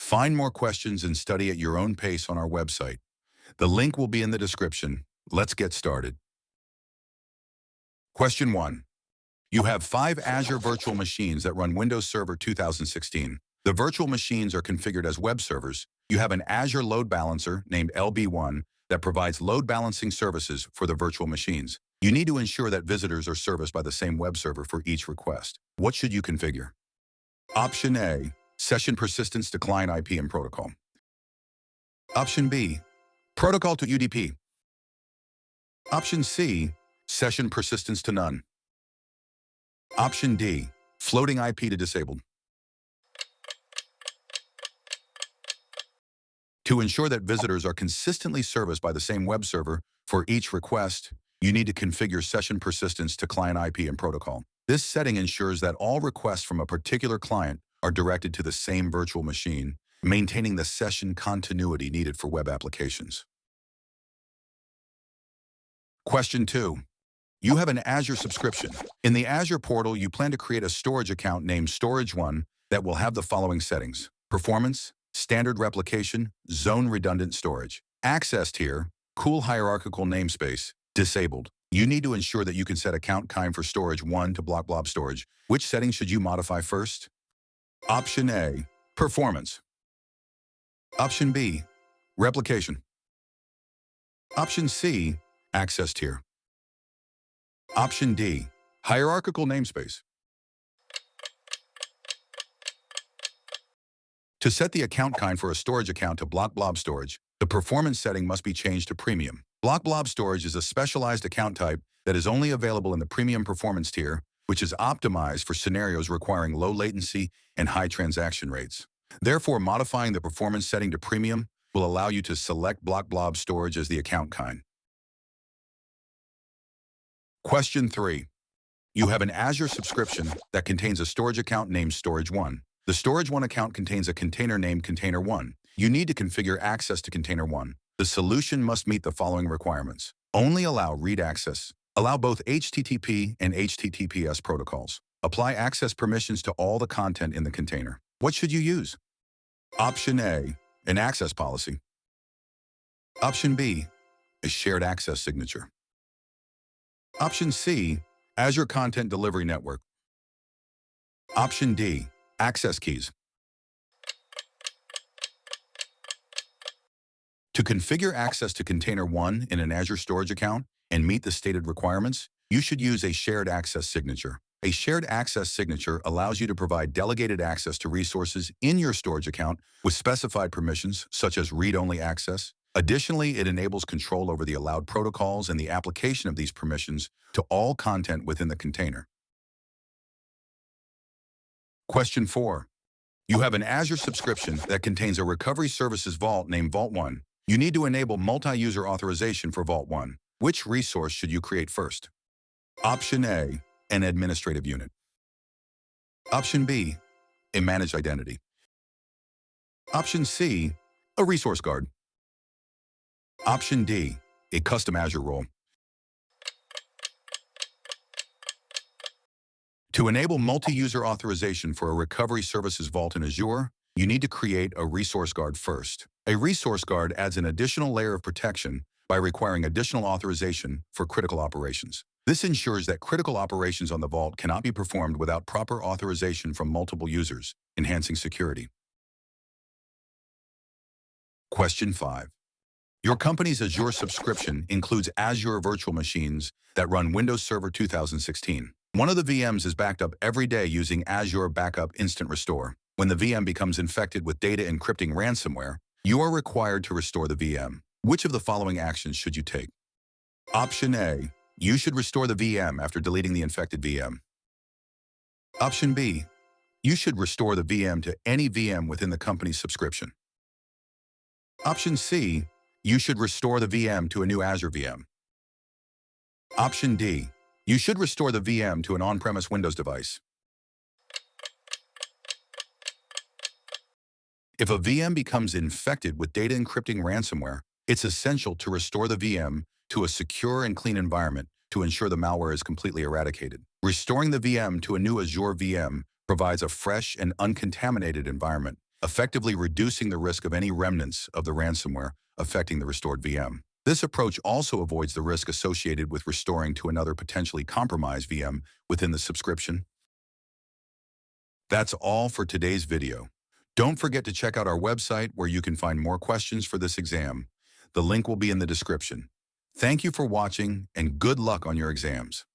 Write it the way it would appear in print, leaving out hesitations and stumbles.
Find more questions and study at your own pace on our website. The link will be in the description. Let's get started. Question 1. You have 5 Azure virtual machines that run Windows Server 2016. The virtual machines are configured as web servers. You have an Azure load balancer named LB1 that provides load balancing services for the virtual machines. You need to ensure that visitors are serviced by the same web server for each request. What should you configure? Option A, session persistence to client IP and protocol. Option B, protocol to UDP. Option C, session persistence to none. Option D, floating IP to disabled. To ensure that visitors are consistently serviced by the same web server for each request, you need to configure session persistence to client IP and protocol. This setting ensures that all requests from a particular client are directed to the same virtual machine, maintaining the session continuity needed for web applications. Question 2. You have an Azure subscription. In the Azure portal, you plan to create a storage account named Storage1 that will have the following settings: performance, standard replication, zone redundant storage. Accessed here, cool hierarchical namespace, disabled. You need to ensure that you can set account kind for Storage1 to block blob storage. Which settings should you modify first? Option A, performance. Option B, replication. Option C, accessed here. Option D, hierarchical namespace. To set the account kind for a storage account to block blob storage, the performance setting must be changed to premium. Block blob storage is a specialized account type that is only available in the premium performance tier, which is optimized for scenarios requiring low latency and high transaction rates. Therefore, modifying the performance setting to premium will allow you to select block blob storage as the account kind. Question 3. You have an Azure subscription that contains a storage account named Storage1. The Storage1 account contains a container named Container1. You need to configure access to Container1. The solution must meet the following requirements. Only allow read access. Allow both HTTP and HTTPS protocols. Apply access permissions to all the content in the container. What should you use? Option A, an access policy. Option B, a shared access signature. Option C, Azure Content Delivery Network. Option D, access keys. To configure access to Container1 in an Azure storage account and meet the stated requirements, you should use a shared access signature. A shared access signature allows you to provide delegated access to resources in your storage account with specified permissions, such as read-only access. Additionally, it enables control over the allowed protocols and the application of these permissions to all content within the container. Question 4. You have an Azure subscription that contains a recovery services vault named Vault1. You need to enable multi-user authorization for Vault1. Which resource should you create first? Option A, an administrative unit. Option B, a managed identity. Option C, a resource guard. Option D, a custom Azure role. To enable multi-user authorization for a recovery services vault in Azure, you need to create a resource guard first. A resource guard adds an additional layer of protection by requiring additional authorization for critical operations. This ensures that critical operations on the vault cannot be performed without proper authorization from multiple users, enhancing security. Question 5. Your company's Azure subscription includes Azure virtual machines that run Windows Server 2016. One of the VMs is backed up every day using Azure Backup Instant Restore. When the VM becomes infected with data encrypting ransomware, you are required to restore the VM. Which of the following actions should you take? Option A, you should restore the VM after deleting the infected VM. Option B, you should restore the VM to any VM within the company's subscription. Option C, you should restore the VM to a new Azure VM. Option D, you should restore the VM to an on-premise Windows device. If a VM becomes infected with data encrypting ransomware, it's essential to restore the VM to a secure and clean environment to ensure the malware is completely eradicated. Restoring the VM to a new Azure VM provides a fresh and uncontaminated environment, effectively reducing the risk of any remnants of the ransomware affecting the restored VM. This approach also avoids the risk associated with restoring to another potentially compromised VM within the subscription. That's all for today's video. Don't forget to check out our website where you can find more questions for this exam. The link will be in the description. Thank you for watching and good luck on your exams.